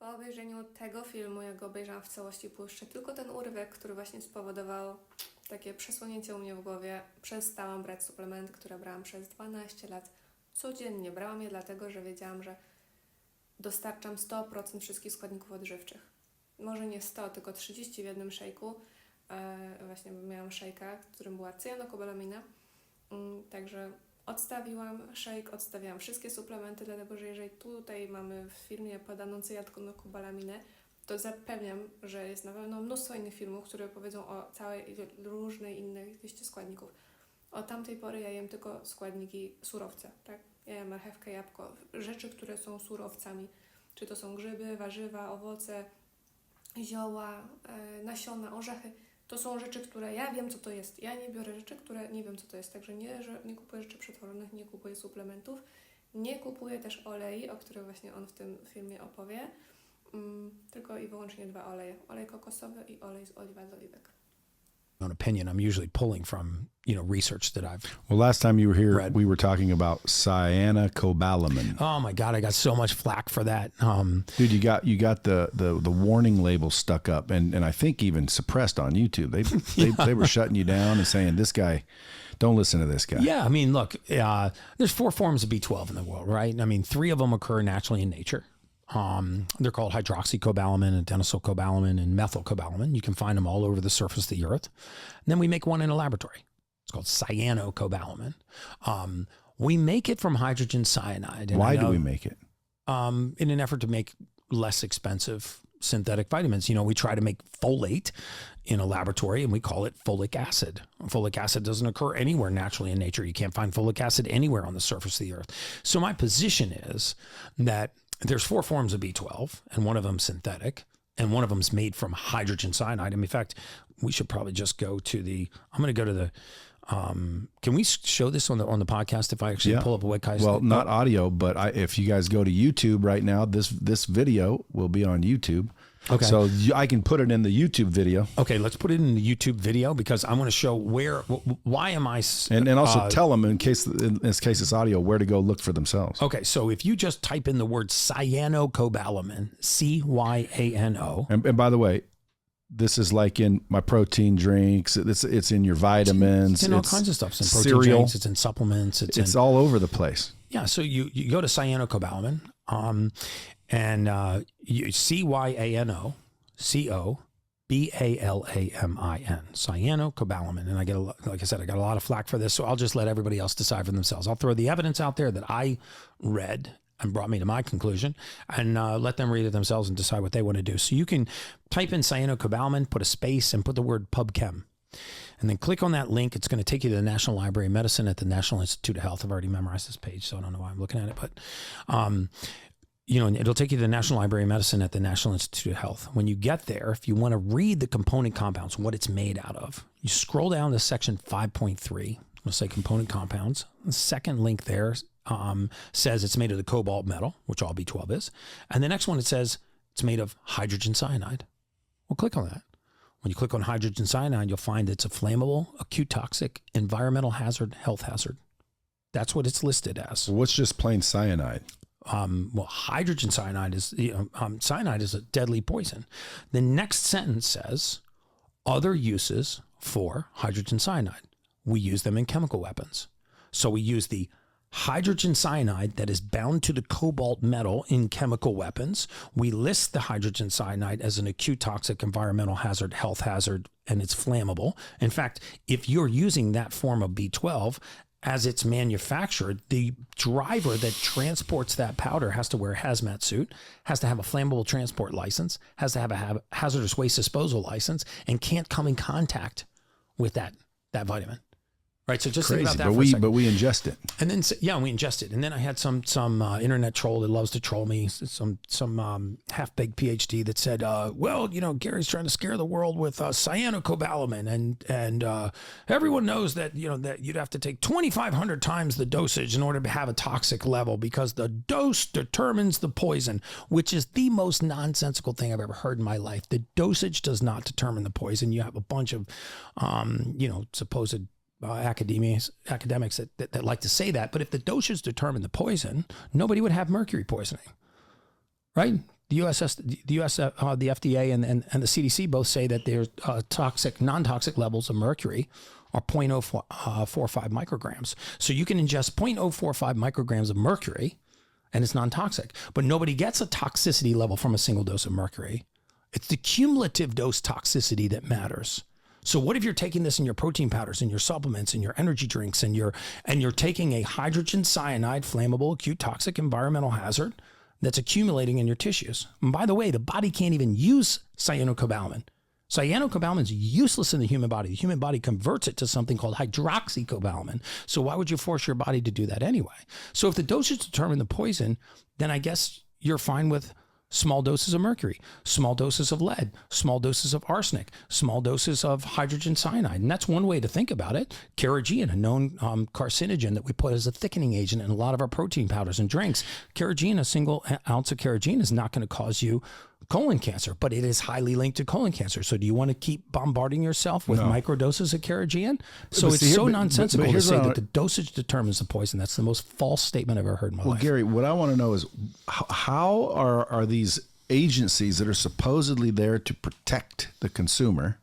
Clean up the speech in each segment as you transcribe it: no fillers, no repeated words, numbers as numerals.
Po obejrzeniu tego filmu, jak go obejrzałam w całości, puszczę tylko ten urywek, który właśnie spowodował takie przesłonięcie u mnie w głowie. Przestałam brać suplementy, które brałam przez 12 lat. Codziennie brałam je dlatego, że wiedziałam, że dostarczam 100% wszystkich składników odżywczych. Może nie 100, tylko 30 w jednym szejku. Właśnie miałam szejka, w którym była cyjanokobalaminę. Także odstawiłam szejk, odstawiałam wszystkie suplementy, dlatego że jeżeli tutaj mamy w filmie podaną cyjanokobalaminę, to zapewniam, że jest na pewno mnóstwo innych filmów, które powiedzą o całej różnej innej liście składników. Od tamtej pory ja jem tylko składniki surowce, tak? Ja jem marchewkę, jabłko, rzeczy, które są surowcami. Czy to są grzyby, warzywa, owoce, zioła, nasiona, orzechy. To są rzeczy, które ja wiem, co to jest. Ja nie biorę rzeczy, które nie wiem, co to jest. Także nie kupuję rzeczy przetworzonych, nie kupuję suplementów. Nie kupuję też olei, o których właśnie on w tym filmie opowie. Tylko i wyłącznie 2 oleje. Olej kokosowy i olej z oliwa z oliwek. Opinion, I'm usually pulling from, research that I've Well, last time you were here, read. we were talking about cyyanokobalamin. Oh my God, I got so much flack for that. Dude, you got the warning label stuck up and I think even suppressed on YouTube. They were shutting you down and saying, this guy, don't listen to this guy. Yeah, I mean, look, there's 4 forms of B12 in the world, right? I mean, 3 of them occur naturally in nature. They're called hydroxycobalamin, adenosylcobalamin, and methylcobalamin. You can find them all over the surface of the earth. And then we make one in a laboratory. It's called cyanokobalamin. We make it from hydrogen cyanide. Why do we make it? In an effort to make less expensive synthetic vitamins. We try to make folate in a laboratory and we call it folic acid. Folic acid doesn't occur anywhere naturally in nature. You can't find folic acid anywhere on the surface of the earth. So my position is that there's 4 forms of B12 and one of them synthetic and one of them's made from hydrogen cyanide. In fact, we should probably just go to I'm going to go to the, can we show this on the podcast if I actually pull up a website? Well, not audio, but if you guys go to YouTube right now, this video will be on YouTube. Okay. So I can put it in the YouTube video. Okay, let's put it in the YouTube video because I want to show why am I... And also tell them, in this case it's audio, where to go look for themselves. Okay, so if you just type in the word cyanokobalamin, C-Y-A-N-O. And by the way, this is like in my protein drinks. It's in your vitamins. It's in all kinds of stuff. It's in protein cereal. drinks. It's in supplements. It's all over the place. Yeah, so you go to cyanokobalamin, and you C-Y-A-N-O-C-O-B-A-L-A-M-I-N, cyanokobalamin. And like I said, I got a lot of flack for this, so I'll just let everybody else decide for themselves. I'll throw the evidence out there that I read and brought me to my conclusion, and let them read it themselves and decide what they want to do. So you can type in cyanokobalamin, put a space, and put the word PubChem. And then click on that link. It's going to take you to the National Library of Medicine at the National Institute of Health. I've already memorized this page, so I don't know why I'm looking at it. But, it'll take you to the National Library of Medicine at the National Institute of Health. When you get there, if you want to read the component compounds, what it's made out of, you scroll down to section 5.3. It'll say component compounds. The second link there says it's made of the cobalt metal, which all B12 is. And the next one, it says it's made of hydrogen cyanide. Well, click on that. When you click on hydrogen cyanide, you'll find it's a flammable, acute toxic, environmental hazard, health hazard. That's what it's listed as. Well, what's just plain cyanide? Hydrogen cyanide is, cyanide is a deadly poison. The next sentence says, other uses for hydrogen cyanide. We use them in chemical weapons. So we use the hydrogen cyanide that is bound to the cobalt metal in chemical weapons. We list the hydrogen cyanide as an acute toxic, environmental hazard, health hazard, and it's flammable. In fact, if you're using that form of B12 as it's manufactured, the driver that transports that powder has to wear a hazmat suit, has to have a flammable transport license, has to have a hazardous waste disposal license, and can't come in contact with that vitamin. Right, so just think about that for a second. But we ingest it. And then, we ingest it. And then I had some internet troll that loves to troll me, some half-baked PhD that said, Gary's trying to scare the world with cyanokobalamin, and everyone knows that, that you'd have to take 2,500 times the dosage in order to have a toxic level because the dose determines the poison, which is the most nonsensical thing I've ever heard in my life. The dosage does not determine the poison. You have a bunch of, supposed academics that like to say that, but if the dosage determine the poison, nobody would have mercury poisoning, right? the FDA and the CDC both say that their non-toxic levels of mercury are 0.045 micrograms. So you can ingest 0.045 micrograms of mercury and it's non-toxic, but nobody gets a toxicity level from a single dose of mercury. It's the cumulative dose toxicity that matters. So what if you're taking this in your protein powders and your supplements and your energy drinks and you're taking a hydrogen cyanide, flammable, acute toxic environmental hazard that's accumulating in your tissues? And by the way, the body can't even use cyanokobalamin. Cyanokobalamin is useless in the human body. The human body converts it to something called hydroxycobalamin. So why would you force your body to do that anyway? So if the dosage determine the poison, then I guess you're fine with small doses of mercury, small doses of lead, small doses of arsenic, small doses of hydrogen cyanide. And that's one way to think about it. Carrageenan, a known carcinogen that we put as a thickening agent in a lot of our protein powders and drinks. Carrageenan, a single ounce of carrageenan is not going to cause you colon cancer, but it is highly linked to colon cancer. So do you want to keep bombarding yourself with microdoses of carrageenan? So it's so nonsensical to say that the dosage determines the poison. That's the most false statement I've ever heard in my life. Well, Gary, what I want to know is how are these agencies that are supposedly there to protect the consumer?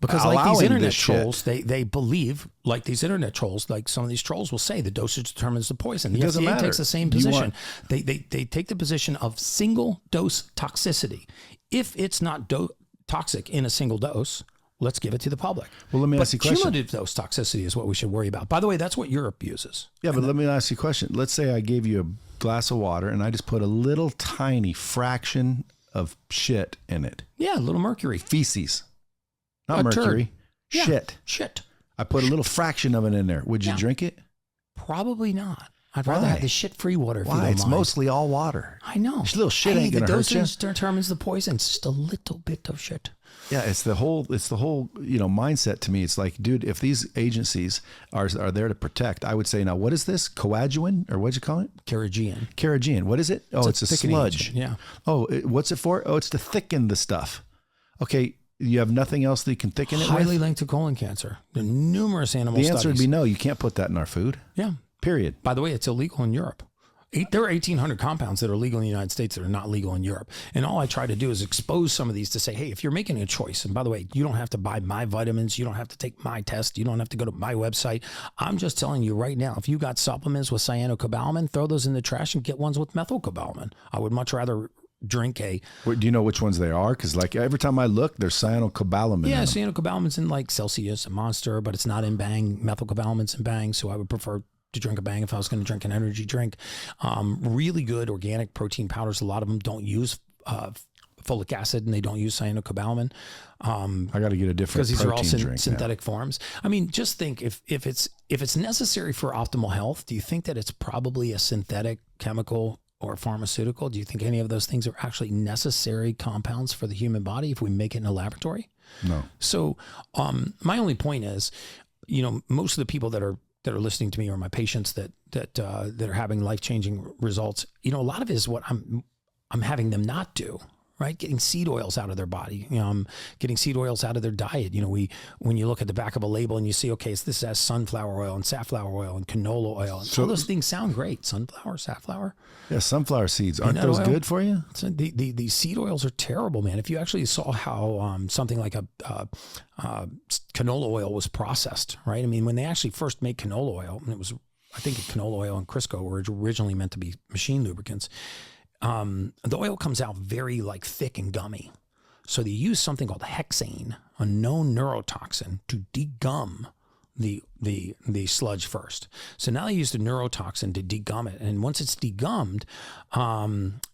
Because like these internet trolls, they believe, like these internet trolls, like some of these trolls will say the dosage determines the poison. The FDA takes the same position. They take the position of single dose toxicity. If it's not toxic in a single dose, let's give it to the public. Well, let me ask you a question. Cumulative dose toxicity is what we should worry about. By the way, that's what Europe uses. Yeah, but let me ask you a question. Let's say I gave you a glass of water and I just put a little tiny fraction of shit in it. Yeah, a little mercury. Feces. Not mercury. Yeah, shit. Shit. I put a little fraction of it in there. Would you drink it? Probably not. I'd rather have the shit-free water if you don't mind. It's mostly all water. I know. This little shit ain't gonna hurt you. The dosage determines the poison. It's just a little bit of shit. Yeah, it's the whole mindset to me. It's like, dude, if these agencies are there to protect, I would say, now what is this? Coagulant, or what'd you call it? Carrageenan. What is it? Oh, it's a sludge. Agent. Yeah. Oh, what's it for? Oh, it's to thicken the stuff. Okay. You have nothing else that you can thicken it with? Highly linked to colon cancer. There are numerous animal studies. The answer would be no. You can't put that in our food. Yeah. Period. By the way, it's illegal in Europe. There are 1,800 compounds that are legal in the United States that are not legal in Europe. And all I try to do is expose some of these to say, hey, if you're making a choice, and by the way, you don't have to buy my vitamins, you don't have to take my test, you don't have to go to my website. I'm just telling you right now, if you got supplements with cyanokobalamin, throw those in the trash and get ones with methylcobalamin. I would much rather drink a... Wait, do you know which ones they are? Because like every time I look, there's cyanokobalamin. Yeah, cyanokobalamin's in like Celsius and Monster, but it's not in Bang. Methylcobalamin's in Bang, so I would prefer to drink a Bang if I was going to drink an energy drink. Really good organic protein powders. A lot of them don't use folic acid and they don't use cyanokobalamin. I got to get a different because these are all drink synthetic forms. I mean, just think if it's necessary for optimal health, do you think that it's probably a synthetic chemical or pharmaceutical? Do you think any of those things are actually necessary compounds for the human body if we make it in a laboratory? No. So my only point is, most of the people that are listening to me are my patients that are having life-changing results. A lot of it is what I'm having them not do. Right, getting seed oils out of their body, getting seed oils out of their diet. When you look at the back of a label and you see, okay, this has sunflower oil and safflower oil and canola oil. And all those things sound great. Sunflower, safflower. Yeah, sunflower seeds. Aren't those good for you? So the seed oils are terrible, man. If you actually saw how something like a canola oil was processed, right? I mean, when they actually first made canola oil, and I think canola oil and Crisco were originally meant to be machine lubricants. The oil comes out very thick and gummy. So they use something called hexane, a known neurotoxin, to degum the sludge first. So now they use the neurotoxin to degum it. And once it's degummed,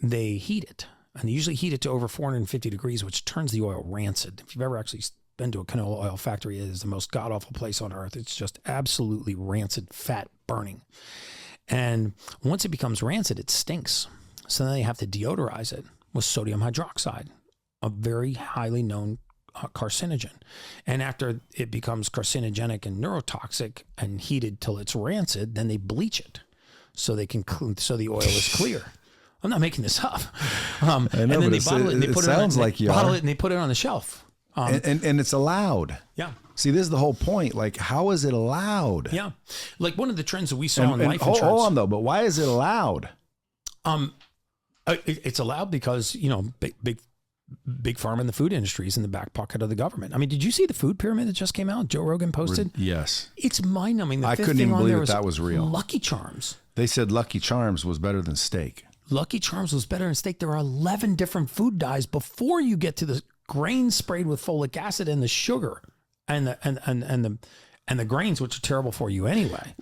they heat it. And they usually heat it to over 450 degrees, which turns the oil rancid. If you've ever actually been to a canola oil factory, it is the most god-awful place on earth. It's just absolutely rancid, fat burning. And once it becomes rancid, it stinks. So then they have to deodorize it with sodium hydroxide, a very highly known carcinogen. And after it becomes carcinogenic and neurotoxic and heated till it's rancid, then they bleach it so the oil is clear. I'm not making this up. I know, and then they bottle it and they put it on the shelf. And it's allowed. Yeah. See, this is the whole point. Like, how is it allowed? Yeah. Like one of the trends that we saw in life insurance. Hold on though, but why is it allowed? It's allowed because, big pharma and the food industry is in the back pocket of the government. I mean, did you see the food pyramid that just came out? Joe Rogan posted? Yes. It's mind-numbing. The I fifth couldn't thing even on believe there that was real. Lucky Charms. They said Lucky Charms was better than steak. Lucky Charms was better than steak. There are 11 different food dyes before you get to the grains sprayed with folic acid and the sugar and the grains, which are terrible for you anyway.